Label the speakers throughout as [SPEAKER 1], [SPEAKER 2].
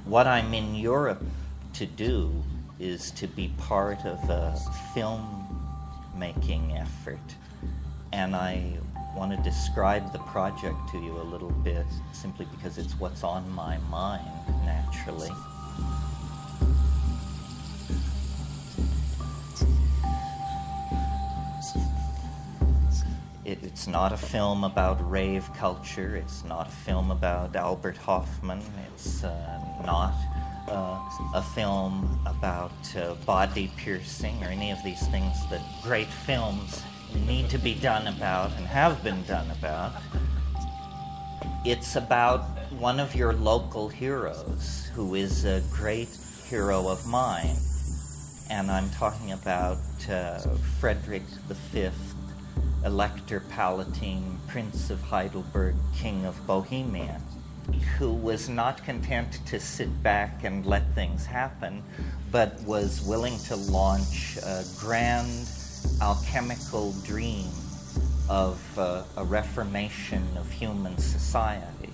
[SPEAKER 1] What I'm in Europe to do is to be part of a film-making effort. And I want to describe the project to you a little bit, simply because it's what's on my mind, naturally. It's not a film about rave culture. It's not a film about Albert Hoffman. It's not a film about body piercing or any of these things that great films need to be done about and have been done about. It's about one of your local heroes who is a great hero of mine. And I'm talking about Frederick V, Elector Palatine, Prince of Heidelberg, King of Bohemia, who was not content to sit back and let things happen, but was willing to launch a grand alchemical dream of a reformation of human society.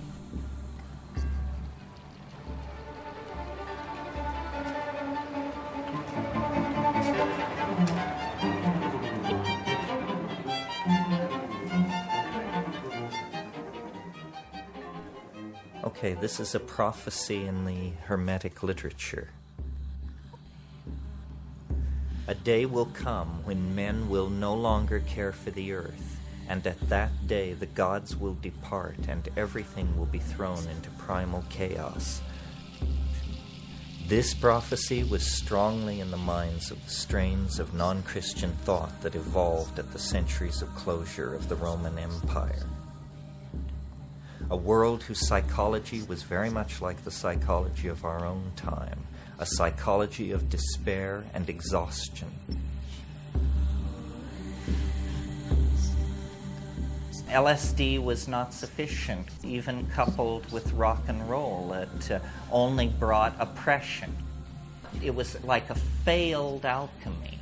[SPEAKER 1] Okay, this is a prophecy in the Hermetic literature. A day will come when men will no longer care for the earth, and at that day the gods will depart and everything will be thrown into primal chaos. This prophecy was strongly in the minds of the strains of non-Christian thought that evolved at the centuries of closure of the Roman Empire. A world whose psychology was very much like the psychology of our own time, a psychology of despair and exhaustion. LSD was not sufficient, even coupled with rock and roll. It only brought oppression. It was like a failed alchemy.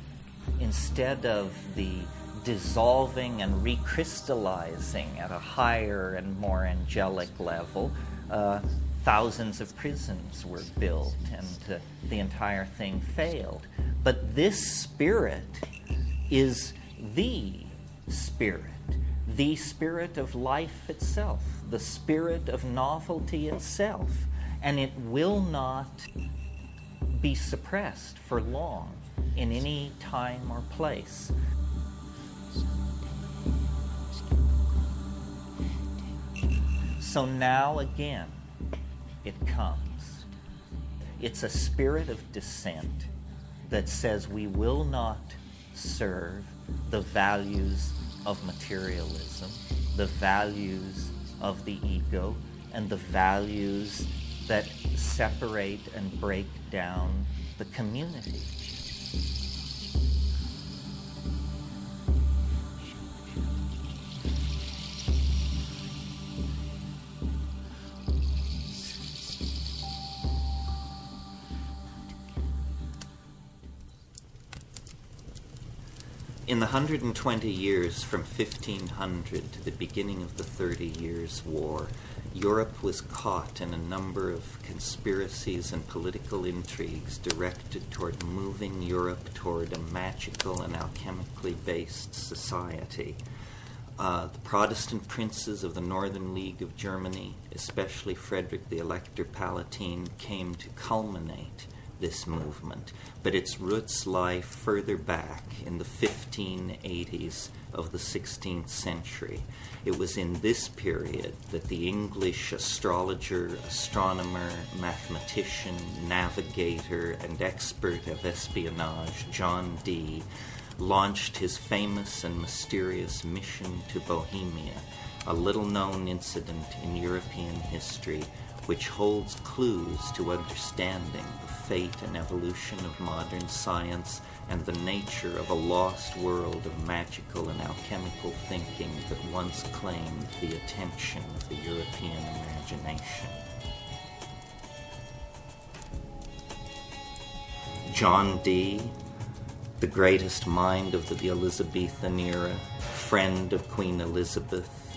[SPEAKER 1] Instead of the dissolving and recrystallizing at a higher and more angelic level, thousands of prisons were built and the entire thing failed. But this spirit is the spirit of life itself, the spirit of novelty itself, and it will not be suppressed for long in any time or place. So now again, it comes. It's a spirit of dissent that says we will not serve the values of materialism, the values of the ego, and the values that separate and break down the community. In the 120 years from 1500 to the beginning of the 30 Years' War, Europe was caught in a number of conspiracies and political intrigues directed toward moving Europe toward a magical and alchemically based society. The Protestant princes of the Northern League of Germany, especially Frederick the Elector Palatine, came to culminate this movement, but its roots lie further back in the 1580s of the 16th century. It was in this period that the English astrologer, astronomer, mathematician, navigator, and expert of espionage, John Dee, launched his famous and mysterious mission to Bohemia, a little-known incident in European history which holds clues to understanding the fate and evolution of modern science and the nature of a lost world of magical and alchemical thinking that once claimed the attention of the European imagination. John Dee, the greatest mind of the Elizabethan era, friend of Queen Elizabeth,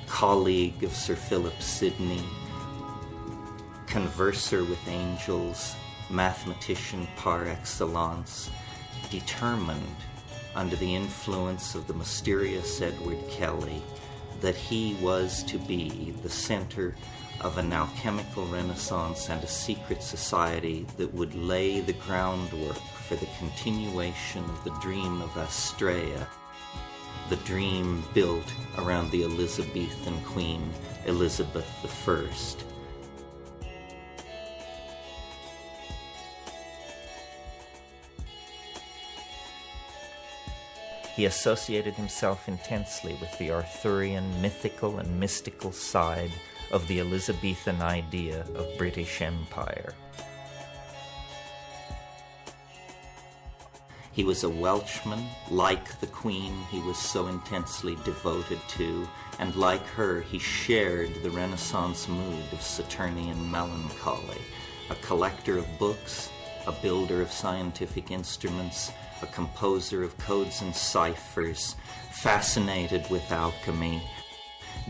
[SPEAKER 1] colleague of Sir Philip Sidney, converser with angels, mathematician par excellence, determined, under the influence of the mysterious Edward Kelly, that he was to be the center of an alchemical renaissance and a secret society that would lay the groundwork for the continuation of the dream of Astrea, the dream built around the Elizabethan Queen Elizabeth I. He associated himself intensely with the Arthurian mythical and mystical side of the Elizabethan idea of British Empire. He was a Welshman, like the Queen he was so intensely devoted to, and like her he shared the Renaissance mood of Saturnian melancholy, a collector of books, a builder of scientific instruments, a composer of codes and ciphers, fascinated with alchemy.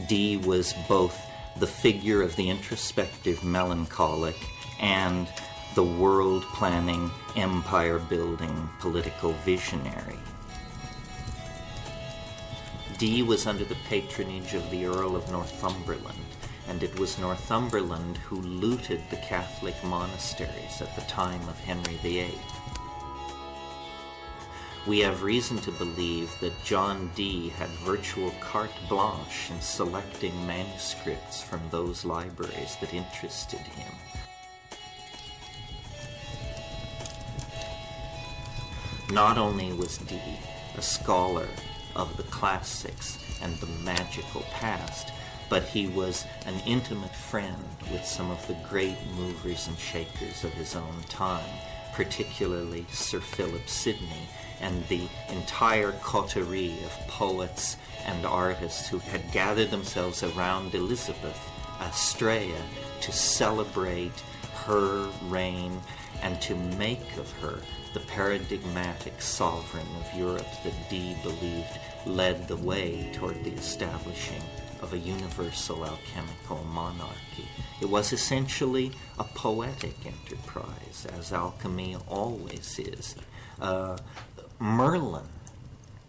[SPEAKER 1] Dee was both the figure of the introspective melancholic and the world-planning, empire-building political visionary. Dee was under the patronage of the Earl of Northumberland, and it was Northumberland who looted the Catholic monasteries at the time of Henry VIII. We have reason to believe that John Dee had virtual carte blanche in selecting manuscripts from those libraries that interested him. Not only was Dee a scholar of the classics and the magical past, but he was an intimate friend with some of the great movers and shakers of his own time, particularly Sir Philip Sidney and the entire coterie of poets and artists who had gathered themselves around Elizabeth, Astrea, to celebrate her reign and to make of her the paradigmatic sovereign of Europe that Dee believed led the way toward the establishing of a universal alchemical monarchy. It was essentially a poetic enterprise, as alchemy always is. Merlin,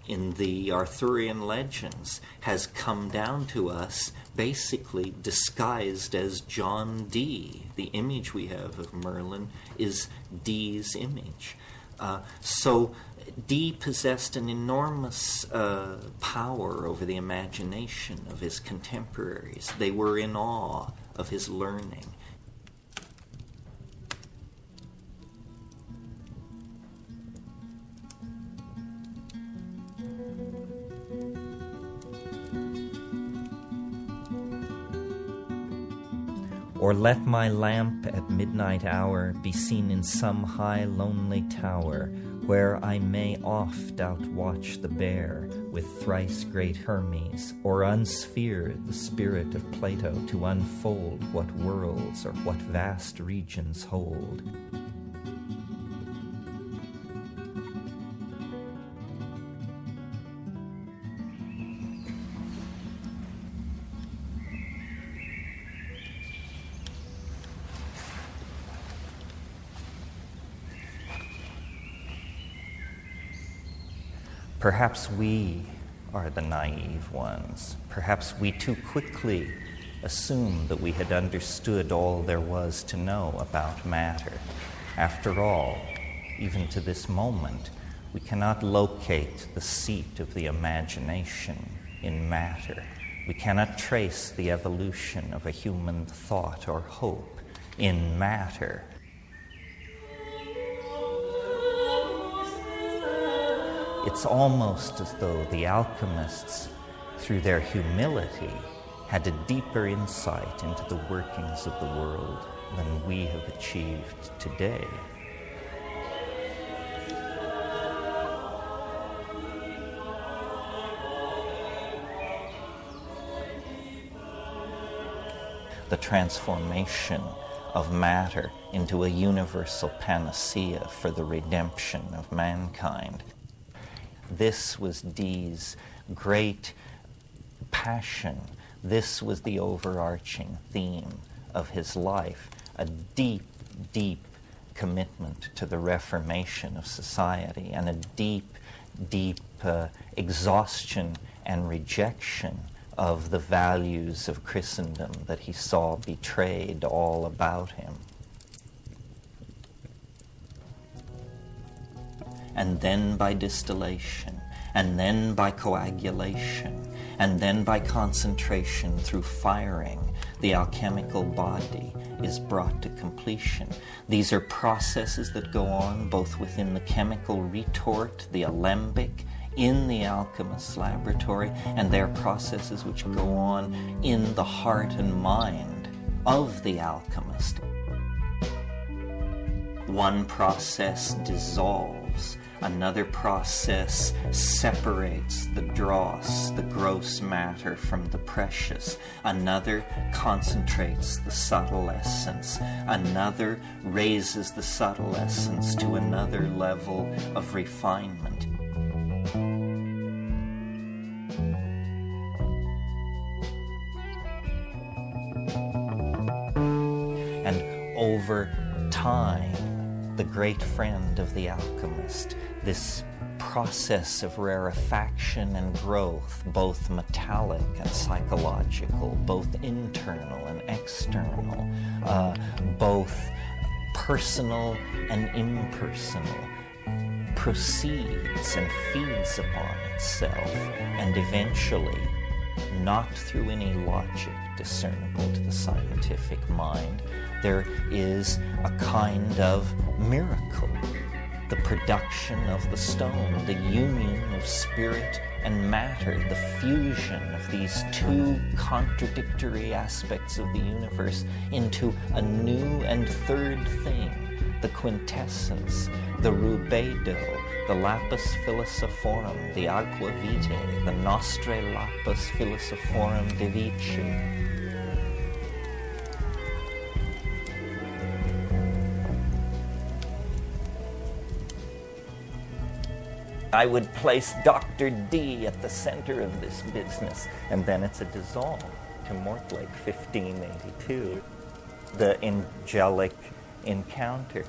[SPEAKER 1] in the Arthurian legends, has come down to us basically disguised as John Dee. The image we have of Merlin is Dee's image. So Dee possessed an enormous power over the imagination of his contemporaries. They were in awe of his learning. Or let my lamp at midnight hour be seen in some high lonely tower, where I may oft outwatch the bear with thrice great Hermes, or unsphere the spirit of Plato to unfold what worlds or what vast regions hold. Perhaps we are the naive ones. Perhaps we too quickly assumed that we had understood all there was to know about matter. After all, even to this moment, we cannot locate the seat of the imagination in matter. We cannot trace the evolution of a human thought or hope in matter. It's almost as though the alchemists, through their humility, had a deeper insight into the workings of the world than we have achieved today. The transformation of matter into a universal panacea for the redemption of mankind. This was Dee's great passion. This was the overarching theme of his life, a deep, deep commitment to the reformation of society, and a deep, deep exhaustion and rejection of the values of Christendom that he saw betrayed all about him. And then by distillation, and then by coagulation, and then by concentration through firing, the alchemical body is brought to completion. These are processes that go on both within the chemical retort, the alembic, in the alchemist's laboratory, and they are processes which go on in the heart and mind of the alchemist. One process dissolves, another process separates the dross, the gross matter, from the precious. Another concentrates the subtle essence. Another raises the subtle essence to another level of refinement. And over time, the great friend of the alchemist, this process of rarefaction and growth, both metallic and psychological, both internal and external, both personal and impersonal, proceeds and feeds upon itself, and eventually, not through any logic discernible to the scientific mind, there is a kind of miracle, the production of the stone, the union of spirit and matter, the fusion of these two contradictory aspects of the universe into a new and third thing, the quintessence, the rubedo, the lapis philosophorum, the aqua vitae, the nostre lapis philosophorum de vici. I would place Dr. D at the center of this business, and then it's a dissolve to Mortlake, 1582, the angelic encounter.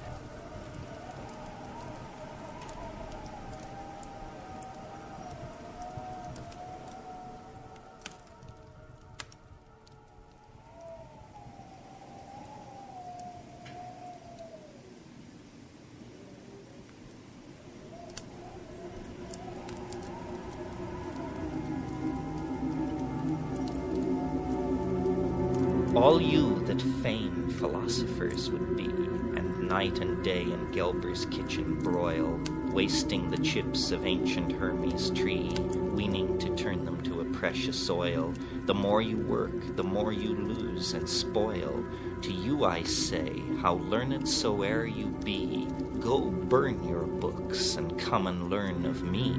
[SPEAKER 1] All you that fain philosophers would be, and night and day in Gelber's kitchen broil, wasting the chips of ancient Hermes' tree, weaning to turn them to a precious oil, the more you work, the more you lose and spoil. To you I say, how learned soe'er you be, go burn your books and come and learn of me.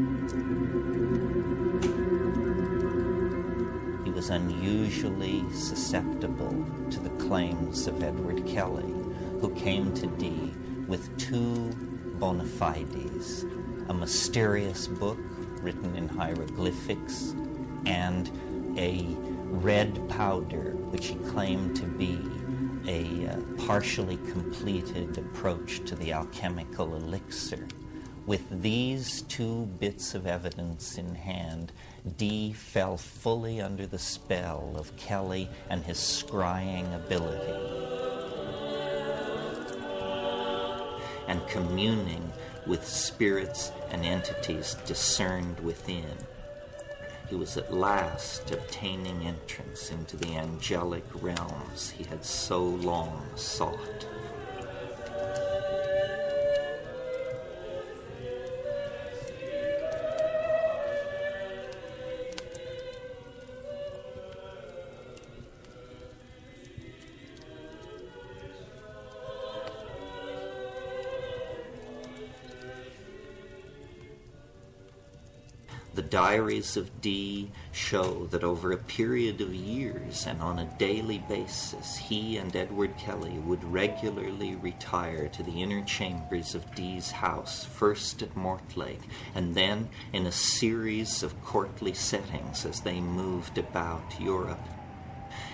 [SPEAKER 1] He was unusually susceptible to the claims of Edward Kelly, who came to Dee with two bona fides, a mysterious book written in hieroglyphics and a red powder which he claimed to be a partially completed approach to the alchemical elixir. With these two bits of evidence in hand, Dee fell fully under the spell of Kelly and his scrying ability. And communing with spirits and entities discerned within, he was at last obtaining entrance into the angelic realms he had so long sought. The diaries of Dee show that over a period of years and on a daily basis, he and Edward Kelly would regularly retire to the inner chambers of Dee's house, first at Mortlake, and then in a series of courtly settings as they moved about Europe.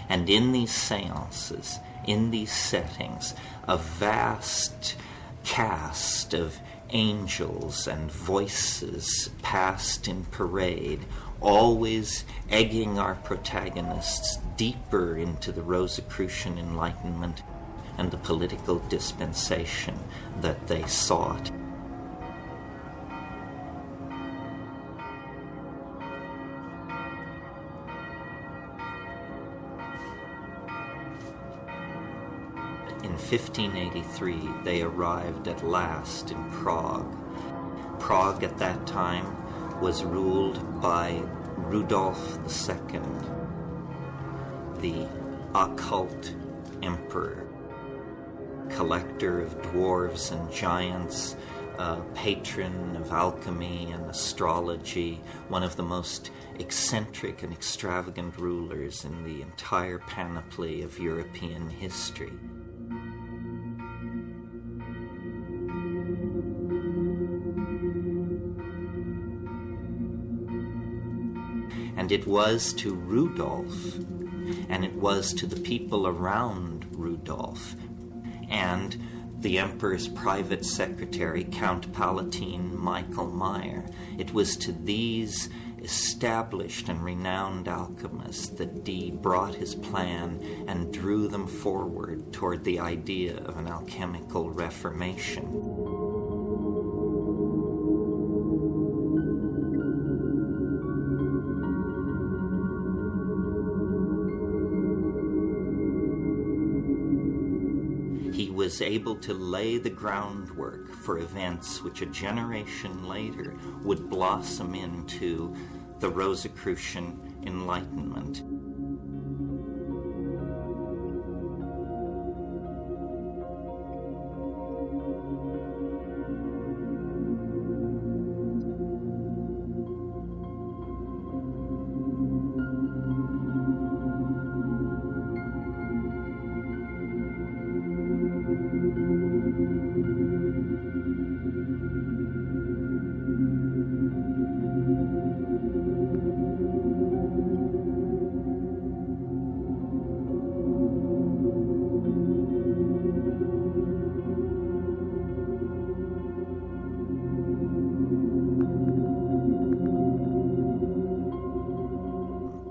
[SPEAKER 1] And in these seances, in these settings, a vast cast of angels and voices passed in parade, always egging our protagonists deeper into the Rosicrucian Enlightenment and the political dispensation that they sought. In 1583, they arrived at last in Prague. Prague at that time was ruled by Rudolf II, the occult emperor, collector of dwarves and giants, patron of alchemy and astrology, one of the most eccentric and extravagant rulers in the entire panoply of European history. And it was to Rudolf, and it was to the people around Rudolf, and the emperor's private secretary, Count Palatine Michael Meyer, it was to these established and renowned alchemists that Dee brought his plan and drew them forward toward the idea of an alchemical reformation. Was able to lay the groundwork for events which a generation later would blossom into the Rosicrucian Enlightenment.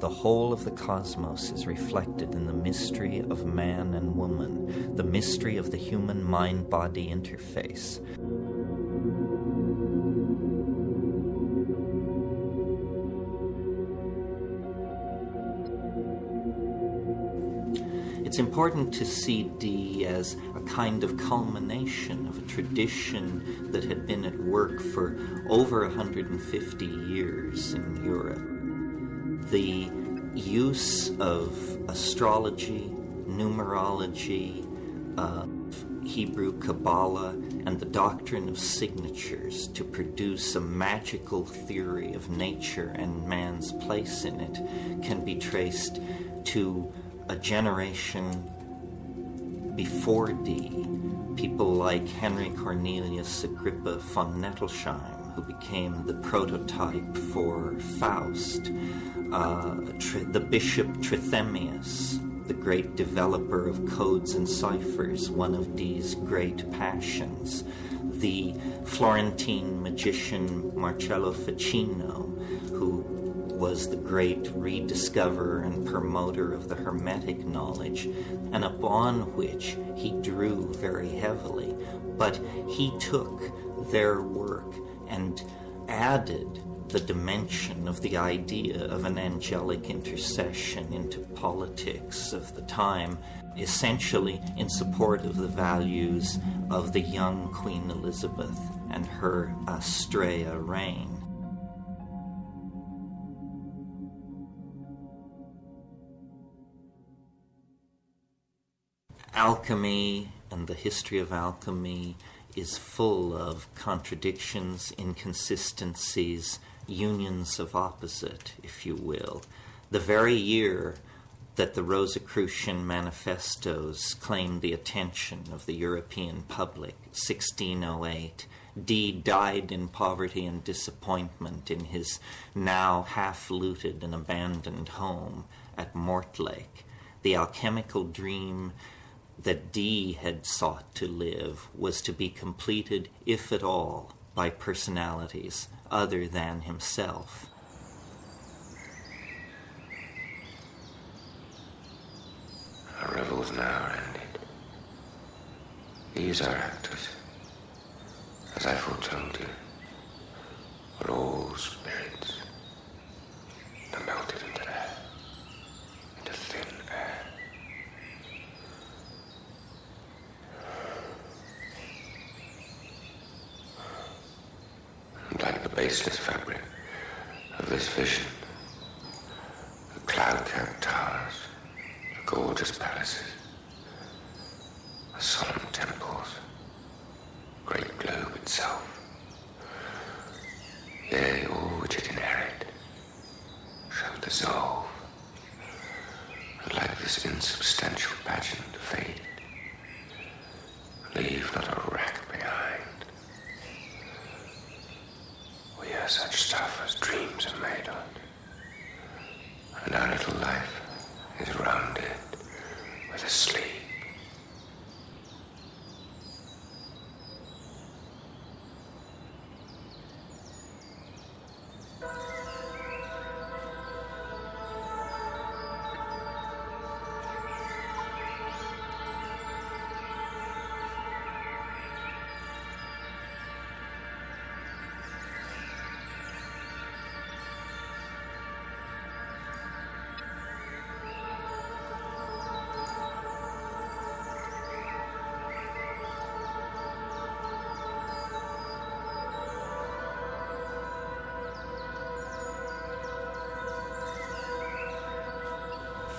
[SPEAKER 1] The whole of the cosmos is reflected in the mystery of man and woman, the mystery of the human mind-body interface. It's important to see Dee as a kind of culmination of a tradition that had been at work for over 150 years in Europe. The use of astrology, numerology, Hebrew Kabbalah, and the doctrine of signatures to produce a magical theory of nature and man's place in it can be traced to a generation before Dee. People like Henry Cornelius Agrippa von Nettelsheim, who became the prototype for Faust, the Bishop Trithemius, the great developer of codes and ciphers, one of Dee's great passions, the Florentine magician Marcello Ficino, who was the great rediscoverer and promoter of the Hermetic knowledge, and upon which he drew very heavily. But he took their work and added the dimension of the idea of an angelic intercession into politics of the time, essentially in support of the values of the young Queen Elizabeth and her Astrea reign. Alchemy and the history of alchemy is full of contradictions, inconsistencies, unions of opposite, if you will. The very year that the Rosicrucian manifestos claimed the attention of the European public, 1608, Dee died in poverty and disappointment in his now half-looted and abandoned home at Mortlake. The alchemical dream that Dee had sought to live was to be completed, if at all, by personalities other than himself.
[SPEAKER 2] Our revels now are ended. These are actors, as I foretold you, are all spirits that melted into air, into thin air. And like the baseless fabric of this vision, the cloud-capped towers, the gorgeous palaces, the solemn temples, great globe itself, yea, all which it inherit, shall dissolve, and like this insubstantial pageant fade, leave not a rack behind. We are such stuff as dreams are made on, and our little life is rounded with a sleep.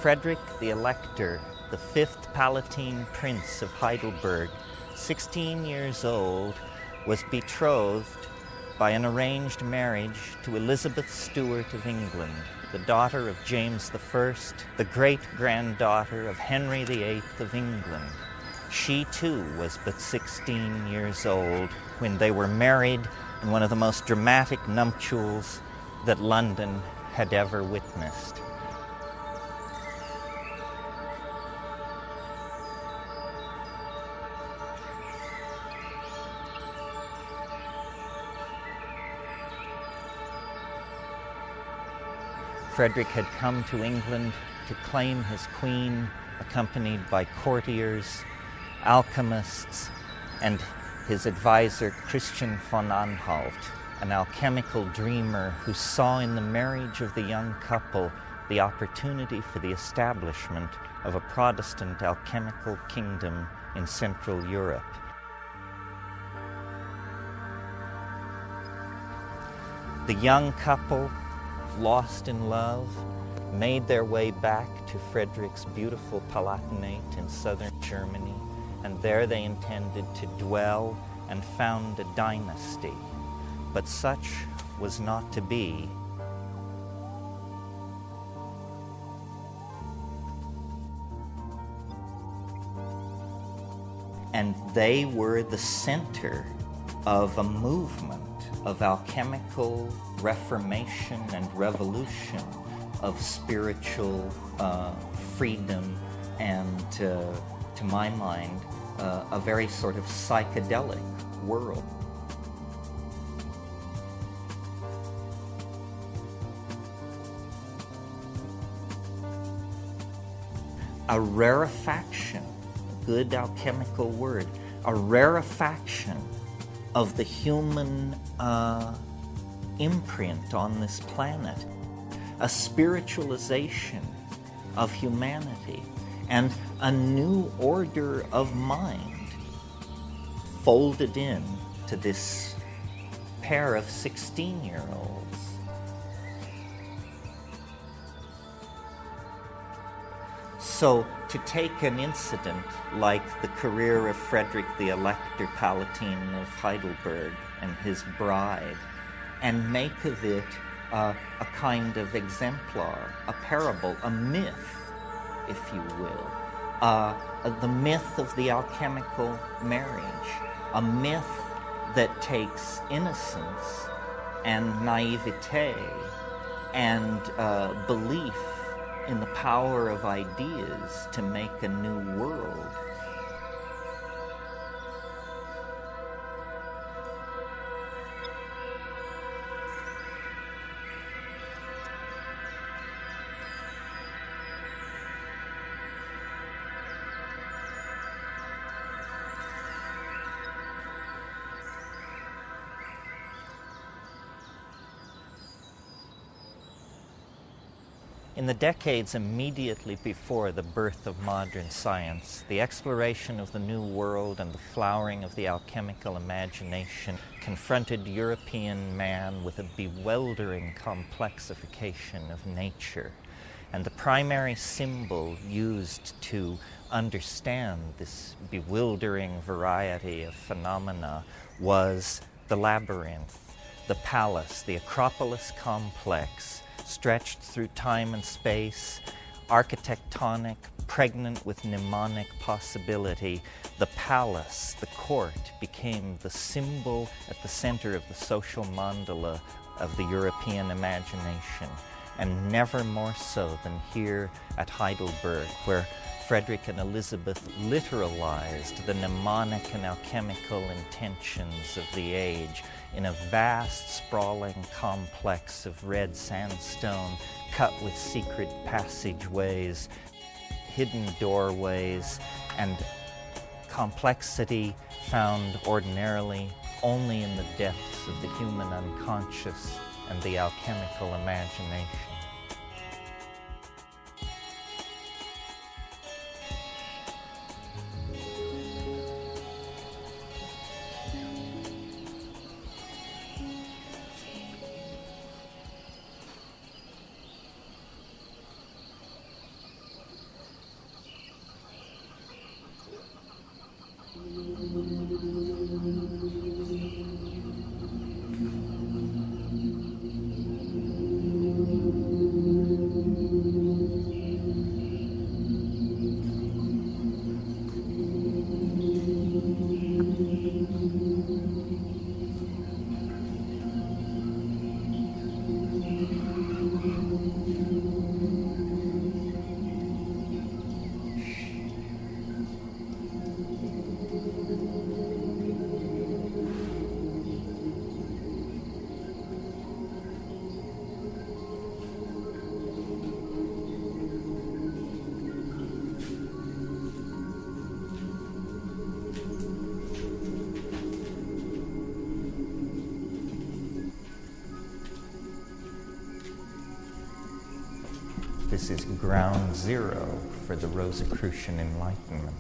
[SPEAKER 1] Frederick the Elector, the fifth Palatine Prince of Heidelberg, 16 years old, was betrothed by an arranged marriage to Elizabeth Stuart of England, the daughter of James I, the great-granddaughter of Henry VIII of England. She too was but 16 years old when they were married in one of the most dramatic nuptials that London had ever witnessed. Frederick had come to England to claim his queen, accompanied by courtiers, alchemists, and his advisor Christian von Anhalt, an alchemical dreamer who saw in the marriage of the young couple the opportunity for the establishment of a Protestant alchemical kingdom in Central Europe. The young couple, lost in love, made their way back to Frederick's beautiful Palatinate in southern Germany, and there they intended to dwell and found a dynasty. But such was not to be. And they were the center of a movement of alchemical reformation and revolution, of spiritual freedom, and to my mind, a very sort of psychedelic world. A rarefaction, good alchemical word, a rarefaction of the human imprint on this planet, a spiritualization of humanity, and a new order of mind folded in to this pair of 16-year-olds. So to take an incident like the career of Frederick the Elector, Palatine of Heidelberg, and his bride, and make of it a kind of exemplar, a parable, a myth, if you will, the myth of the alchemical marriage, a myth that takes innocence and naivete and belief in the power of ideas to make a new world In the decades immediately before the birth of modern science, the exploration of the New World and the flowering of the alchemical imagination confronted European man with a bewildering complexification of nature. And the primary symbol used to understand this bewildering variety of phenomena was the labyrinth, the palace, the Acropolis complex, stretched through time and space, architectonic, pregnant with mnemonic possibility. The palace, the court, became the symbol at the center of the social mandala of the European imagination, and never more so than here at Heidelberg, where Frederick and Elizabeth literalized the mnemonic and alchemical intentions of the age in a vast, sprawling complex of red sandstone cut with secret passageways, hidden doorways, and complexity found ordinarily only in the depths of the human unconscious and the alchemical imagination. This is ground zero for the Rosicrucian Enlightenment.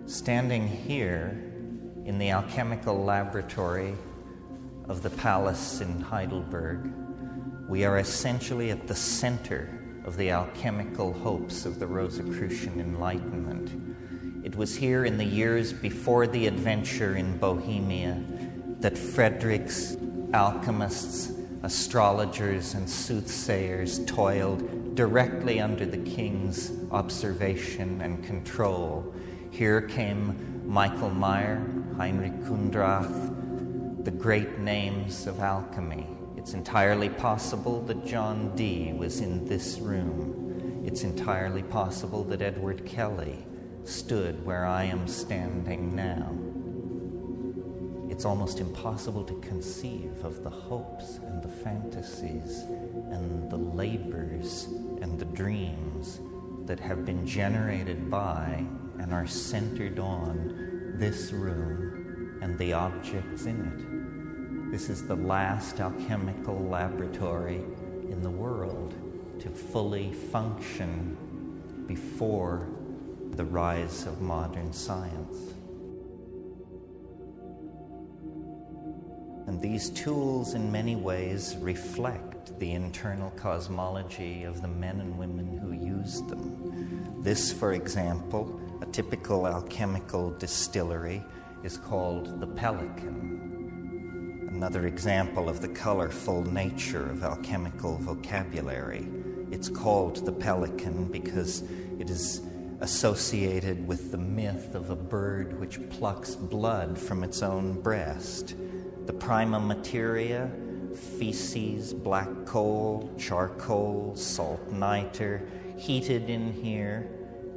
[SPEAKER 1] Standing here in the alchemical laboratory of the palace in Heidelberg, we are essentially at the center of the alchemical hopes of the Rosicrucian Enlightenment. It was here in the years before the adventure in Bohemia that Frederick's alchemists, astrologers, and soothsayers toiled directly under the king's observation and control. Here came Michael Meyer, Heinrich Kundrath, the great names of alchemy. It's entirely possible that John Dee was in this room. It's entirely possible that Edward Kelly stood where I am standing now. It's almost impossible to conceive of the hopes and the fantasies and the labors and the dreams that have been generated by and are centered on this room and the objects in it. This is the last alchemical laboratory in the world to fully function before the rise of modern science. And these tools in many ways reflect the internal cosmology of the men and women who used them. This, for example, a typical alchemical distillery, is called the Pelican. Another example of the colorful nature of alchemical vocabulary. It's called the Pelican because it is associated with the myth of a bird which plucks blood from its own breast. The prima materia, feces, black coal, charcoal, salt niter, heated in here,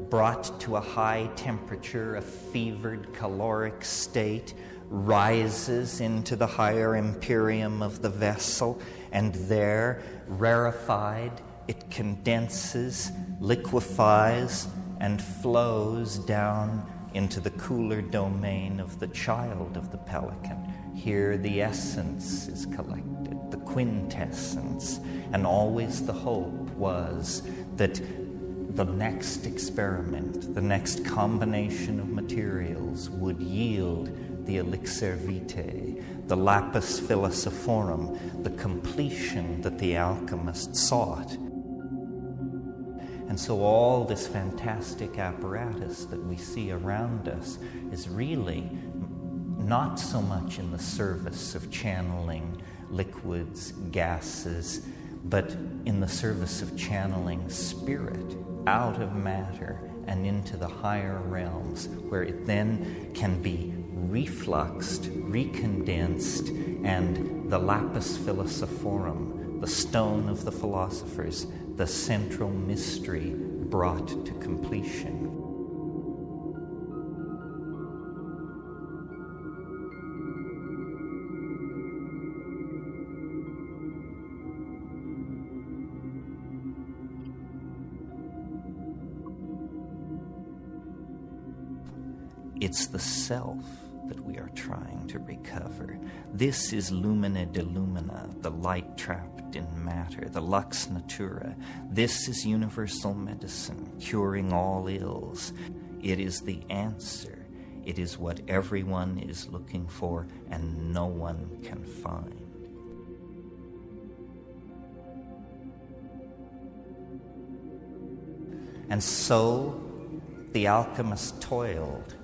[SPEAKER 1] brought to a high temperature, a fevered caloric state, rises into the higher empyreum of the vessel, and there, rarefied, it condenses, liquefies, and flows down into the cooler domain of the child of the pelican. Here the essence is collected, the quintessence, and always the hope was that the next experiment, the next combination of materials would yield the elixir vitae, the lapis philosophorum, the completion that the alchemist sought. And so all this fantastic apparatus that we see around us is really not so much in the service of channeling liquids, gases, but in the service of channeling spirit out of matter and into the higher realms, where it then can be refluxed, recondensed, and the lapis philosophorum, the stone of the philosophers, the central mystery, brought to completion. It's the self that we are trying to recover. This is lumina de lumina, the light trapped in matter, the lux natura. This is universal medicine, curing all ills. It is the answer. It is what everyone is looking for and no one can find. And so the alchemist toiled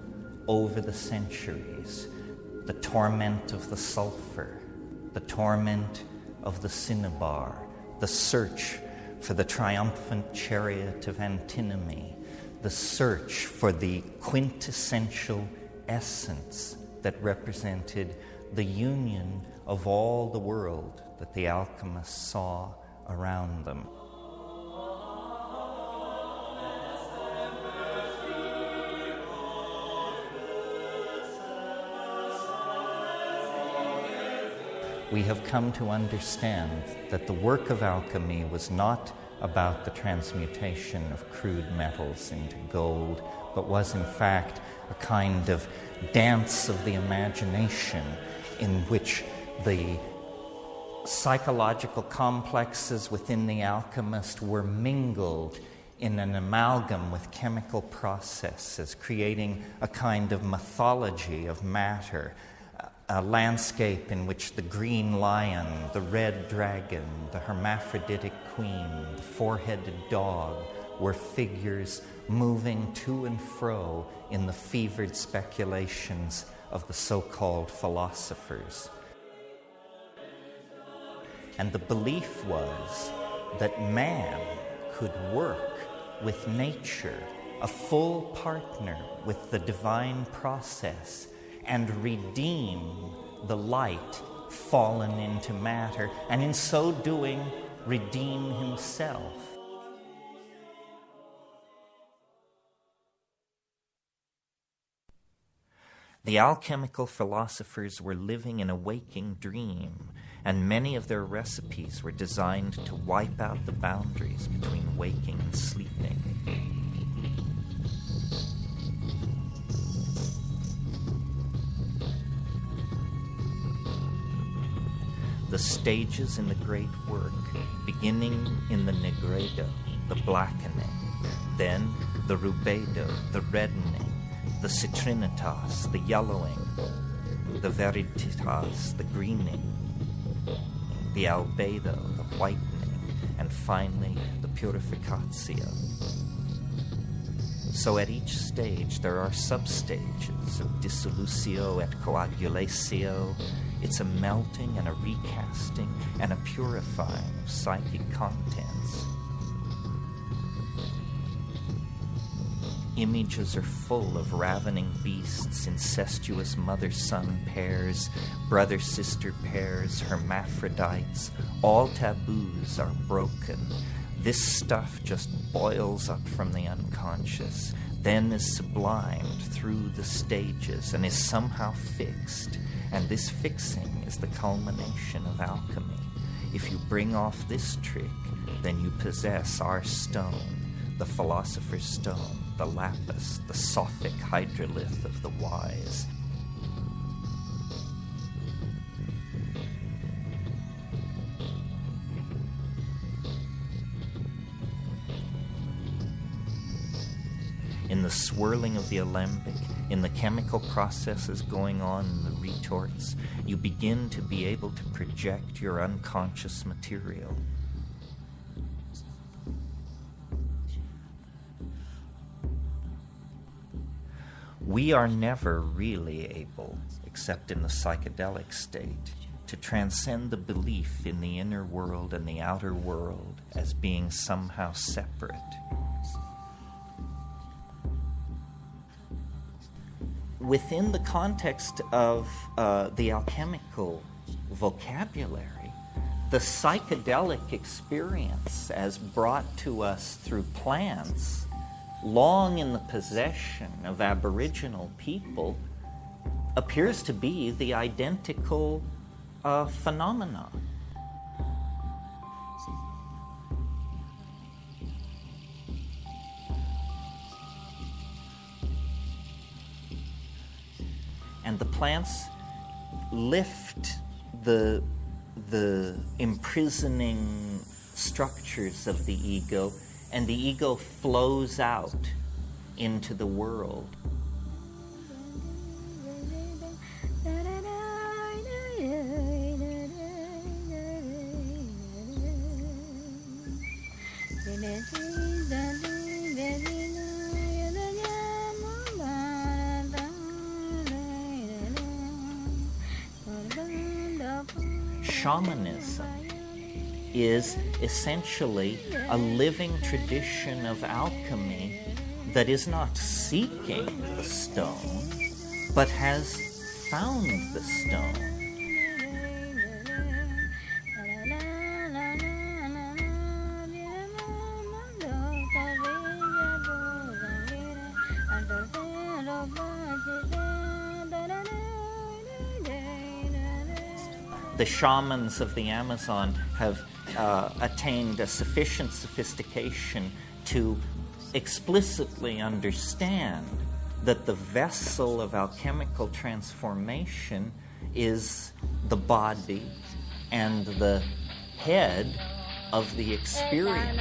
[SPEAKER 1] over the centuries, the torment of the sulfur, the torment of the cinnabar, the search for the triumphant chariot of antinomy, the search for the quintessential essence that represented the union of all the world that the alchemists saw around them. We have come to understand that the work of alchemy was not about the transmutation of crude metals into gold, but was in fact a kind of dance of the imagination in which the psychological complexes within the alchemist were mingled in an amalgam with chemical processes, creating a kind of mythology of matter, a landscape in which the green lion, the red dragon, the hermaphroditic queen, the four-headed dog were figures moving to and fro in the fevered speculations of the so-called philosophers. And the belief was that man could work with nature, a full partner with the divine process, and redeem the light fallen into matter, and in so doing, redeem himself. The alchemical philosophers were living in a waking dream, and many of their recipes were designed to wipe out the boundaries between waking and sleeping. The stages in the great work, beginning in the negredo, the blackening, then the rubedo, the reddening, the citrinitas, the yellowing, the veriditas, the greening, the albedo, the whitening, and finally the purificatio. So at each stage there are substages of dissolutio et coagulatio. It's a melting and a recasting and a purifying of psychic contents. Images are full of ravening beasts, incestuous mother-son pairs, brother-sister pairs, hermaphrodites. All taboos are broken. This stuff just boils up from the unconscious, then is sublimed through the stages and is somehow fixed. And this fixing is the culmination of alchemy. If you bring off this trick, then you possess our stone, the philosopher's stone, the lapis, the Sophic hydrolith of the wise. In the swirling of the alembic, in the chemical processes going on in the retorts, you begin to be able to project your unconscious material. We are never really able, except in the psychedelic state, to transcend the belief in the inner world and the outer world as being somehow separate. Within the context of the alchemical vocabulary, the psychedelic experience as brought to us through plants, long in the possession of Aboriginal people, appears to be the identical phenomenon. And the plants lift the imprisoning structures of the ego, and the ego flows out into the world. Shamanism is essentially a living tradition of alchemy that is not seeking the stone, but has found the stone. The shamans of the Amazon have attained a sufficient sophistication to explicitly understand that the vessel of alchemical transformation is the body and the head of the experience.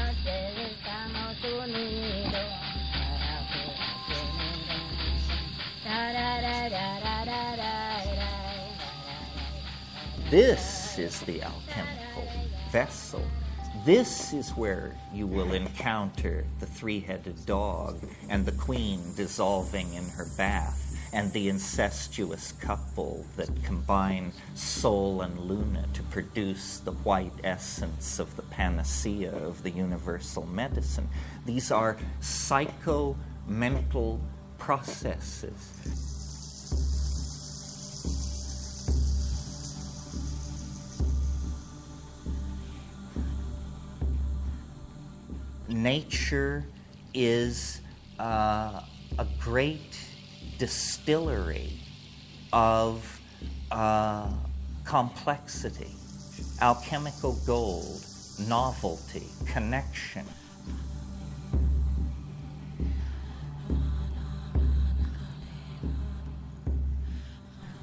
[SPEAKER 1] This is the alchemical vessel. This is where you will encounter the three-headed dog and the queen dissolving in her bath and the incestuous couple that combine Sol and Luna to produce the white essence of the panacea of the universal medicine. These are psycho-mental processes. Nature is a great distillery of complexity, alchemical gold, novelty, connection.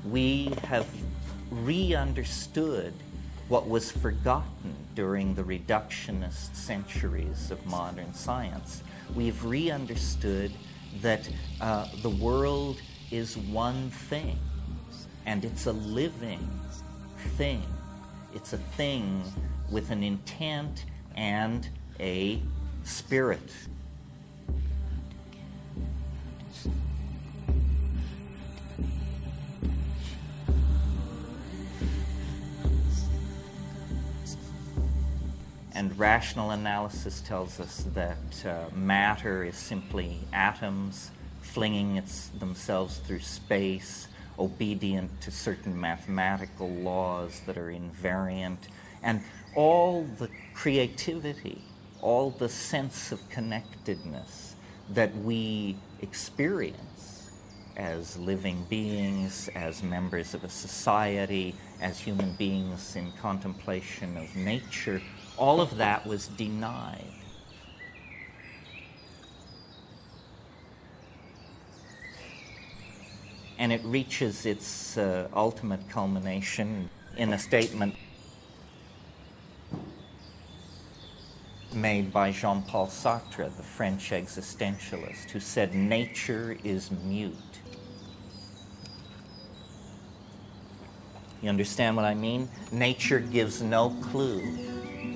[SPEAKER 1] We have re-understood what was forgotten during the reductionist centuries of modern science. We've re-understood that the world is one thing, and it's a living thing. It's a thing with an intent and a spirit. And rational analysis tells us that matter is simply atoms flinging themselves through space, obedient to certain mathematical laws that are invariant. And all the creativity, all the sense of connectedness that we experience as living beings, as members of a society, as human beings in contemplation of nature, all of that was denied. And it reaches its ultimate culmination in a statement made by Jean-Paul Sartre, the French existentialist, who said, "Nature is mute." You understand what I mean? Nature gives no clue,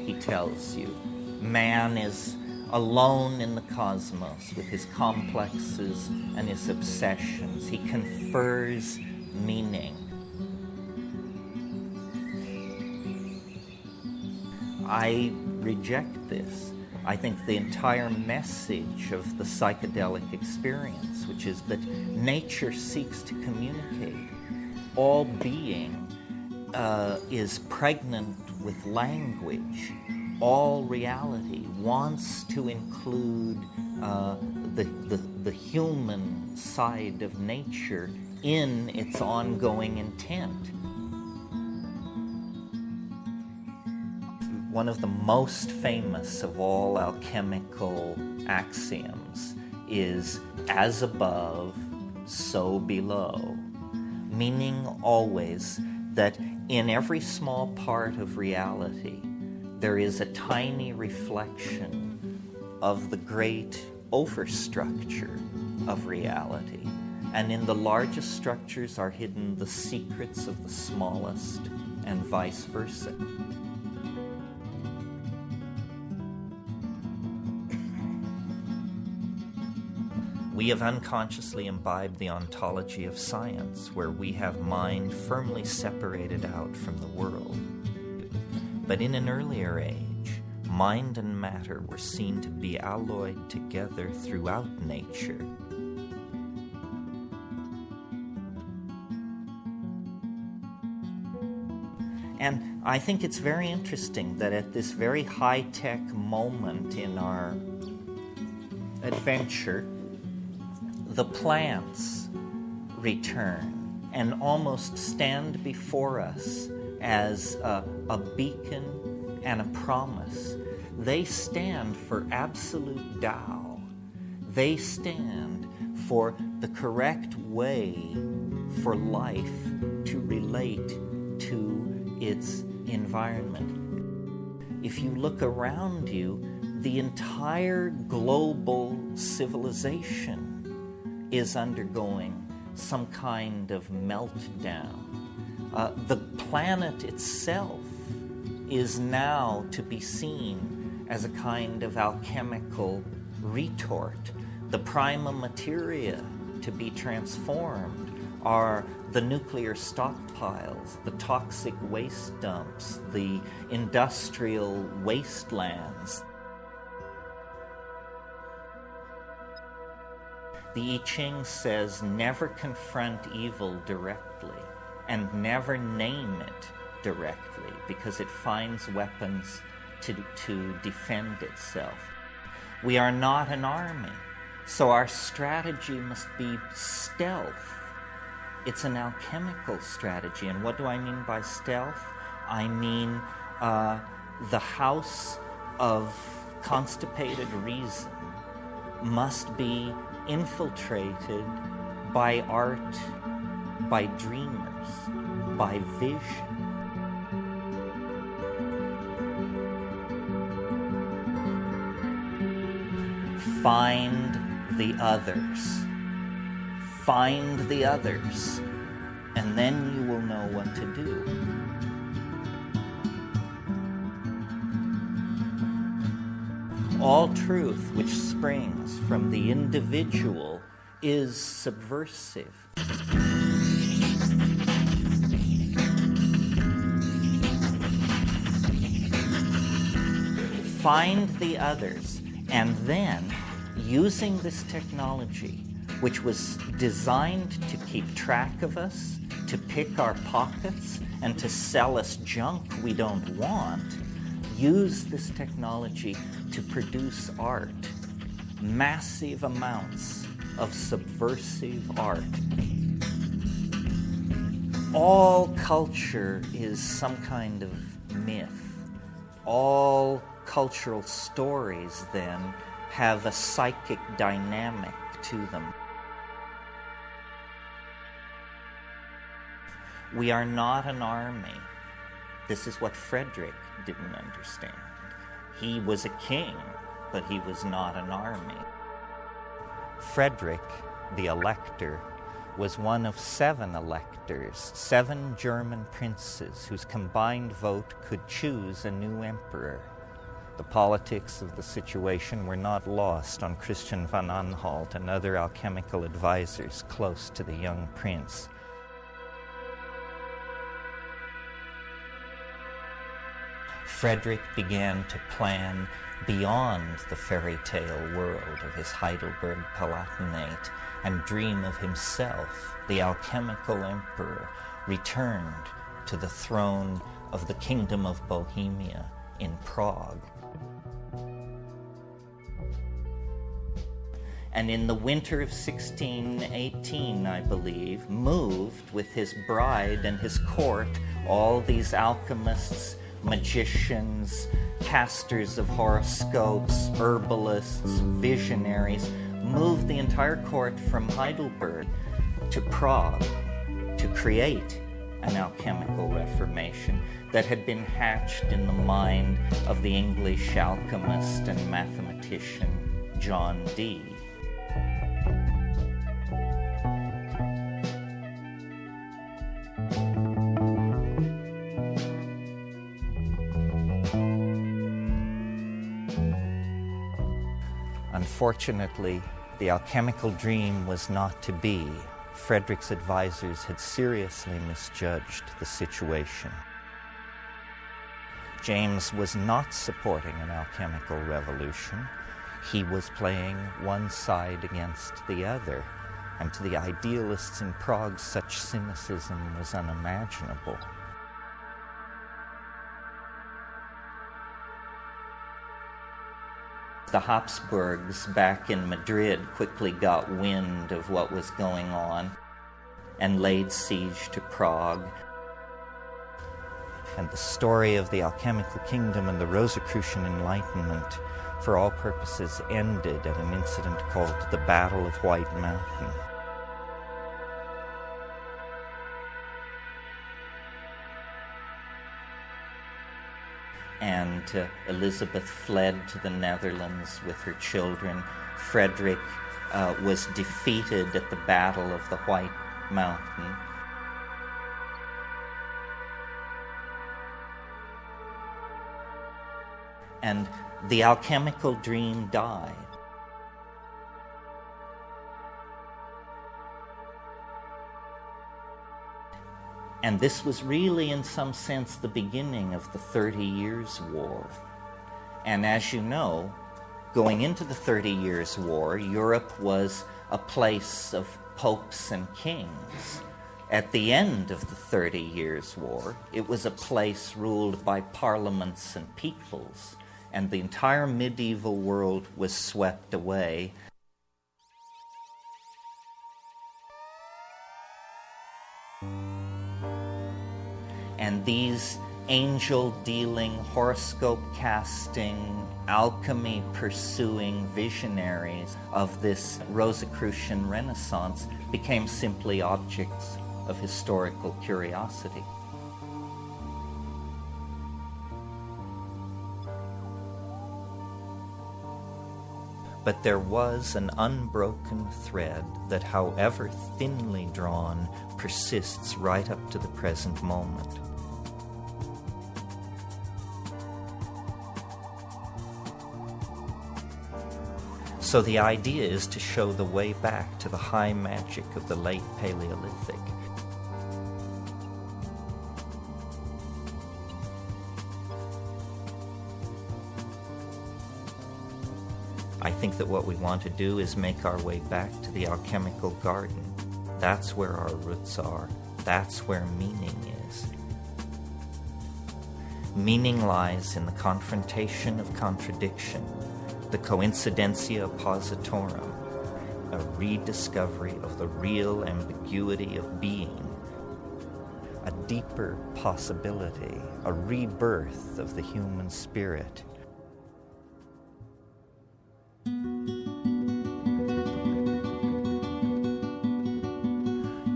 [SPEAKER 1] he tells you. Man is alone in the cosmos with his complexes and his obsessions. He confers meaning. I reject this. I think the entire message of the psychedelic experience, which is that nature seeks to communicate. All being is pregnant with language. All reality wants to include the human side of nature in its ongoing intent. One of the most famous of all alchemical axioms is "as above, so below," meaning always that in every small part of reality there is a tiny reflection of the great overstructure of reality. And in the largest structures are hidden the secrets of the smallest, and vice versa. We have unconsciously imbibed the ontology of science, where we have mind firmly separated out from the world. But in an earlier age, mind and matter were seen to be alloyed together throughout nature. And I think it's very interesting that at this very high-tech moment in our adventure, the plants return and almost stand before us as a beacon and a promise. They stand for absolute Tao. They stand for the correct way for life to relate to its environment. If you look around you, the entire global civilization is undergoing some kind of meltdown. The planet itself is now to be seen as a kind of alchemical retort. The prima materia to be transformed are the nuclear stockpiles, the toxic waste dumps, the industrial wastelands. The I Ching says, never confront evil directly and never name it directly, because it finds weapons to defend itself. We are not an army, so our strategy must be stealth. It's an alchemical strategy. And what do I mean by stealth? I mean the house of constipated reason must be infiltrated by art, by dreamers, by vision. Find the others. Find the others, and then you will know what to do. All truth which springs from the individual is subversive. Find the others, and then, using this technology, which was designed to keep track of us, to pick our pockets, and to sell us junk we don't want, use this technology to produce art, massive amounts of subversive art. All culture is some kind of myth. All cultural stories, then, have a psychic dynamic to them. We are not an army. This is what Frederick didn't understand. He was a king, but he was not an army. Frederick, the elector, was one of 7 electors, 7 German princes whose combined vote could choose a new emperor. The politics of the situation were not lost on Christian von Anhalt and other alchemical advisors close to the young prince. Frederick began to plan beyond the fairy tale world of his Heidelberg Palatinate and dream of himself, the alchemical emperor, returned to the throne of the Kingdom of Bohemia in Prague. And in the winter of 1618, I believe, moved with his bride and his court, all these alchemists, magicians, casters of horoscopes, herbalists, visionaries, moved the entire court from Heidelberg to Prague to create an alchemical reformation that had been hatched in the mind of the English alchemist and mathematician John Dee. Unfortunately, the alchemical dream was not to be. Frederick's advisors had seriously misjudged the situation. James was not supporting an alchemical revolution. He was playing one side against the other, and to the idealists in Prague, such cynicism was unimaginable. The Habsburgs back in Madrid quickly got wind of what was going on and laid siege to Prague. And the story of the alchemical kingdom and the Rosicrucian Enlightenment, for all purposes, ended at an incident called the Battle of White Mountain. And Elizabeth fled to the Netherlands with her children. Frederick was defeated at the Battle of the White Mountain. And the alchemical dream died. And this was really, in some sense, the beginning of the 30 Years' War. And as you know, going into the 30 Years' War, Europe was a place of popes and kings. At the end of the 30 Years' War, it was a place ruled by parliaments and peoples, and the entire medieval world was swept away. And these angel-dealing, horoscope-casting, alchemy-pursuing visionaries of this Rosicrucian Renaissance became simply objects of historical curiosity. But there was an unbroken thread that, however thinly drawn, persists right up to the present moment. So the idea is to show the way back to the high magic of the late Paleolithic. I think that what we want to do is make our way back to the alchemical garden. That's where our roots are. That's where meaning is. Meaning lies in the confrontation of contradiction, the coincidentia oppositorum, a rediscovery of the real ambiguity of being, a deeper possibility, a rebirth of the human spirit.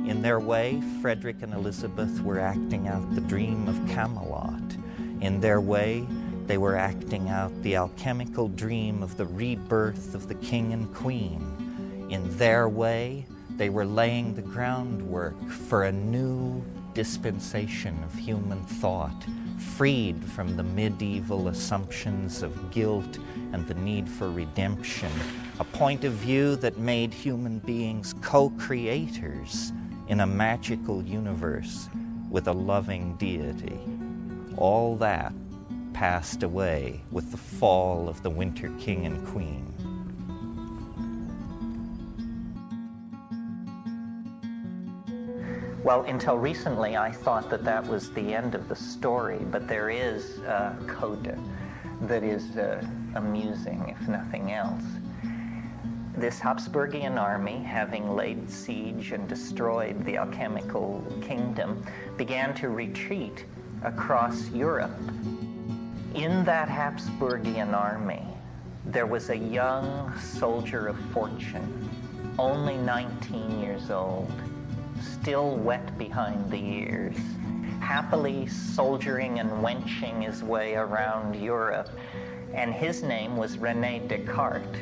[SPEAKER 1] In their way, Frederick and Elizabeth were acting out the dream of Camelot. In their way, they were acting out the alchemical dream of the rebirth of the king and queen. In their way, they were laying the groundwork for a new dispensation of human thought, freed from the medieval assumptions of guilt and the need for redemption, a point of view that made human beings co-creators in a magical universe with a loving deity. All that passed away with the fall of the Winter King and Queen. Well, until recently, I thought that that was the end of the story, but there is a coda that is amusing, if nothing else. This Habsburgian army, having laid siege and destroyed the alchemical kingdom, began to retreat across Europe. In that Habsburgian army, there was a young soldier of fortune, only 19 years old, still wet behind the ears, happily soldiering and wenching his way around Europe, and his name was René Descartes.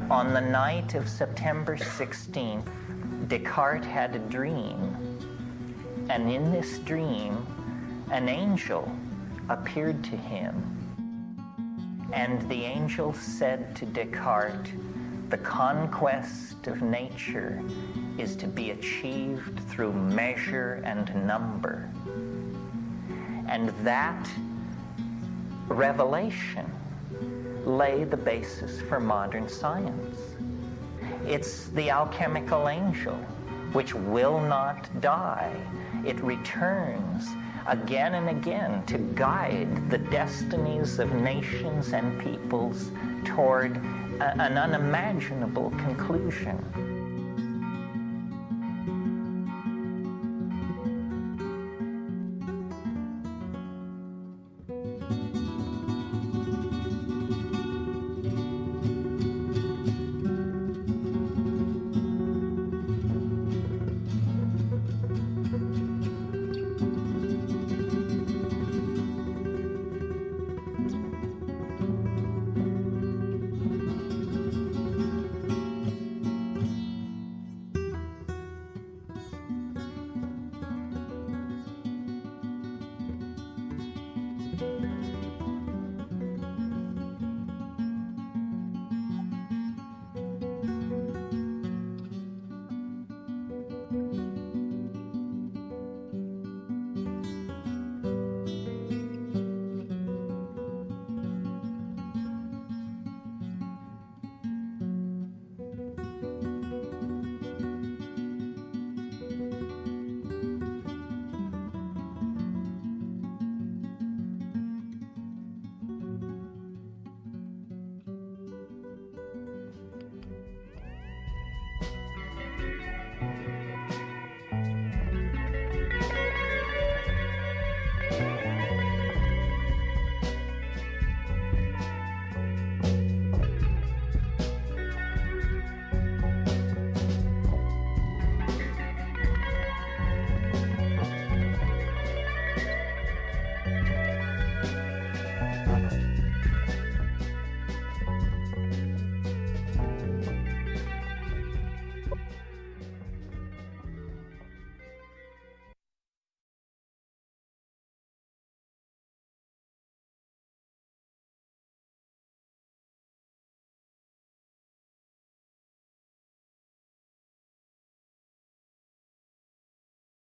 [SPEAKER 1] On the night of September 16th, Descartes had a dream, and in this dream, an angel appeared to him, and the angel said to Descartes, "The conquest of nature is to be achieved through measure and number." And that revelation lay the basis for modern science. It's the alchemical angel, which will not die. It returns again and again to guide the destinies of nations and peoples toward an unimaginable conclusion.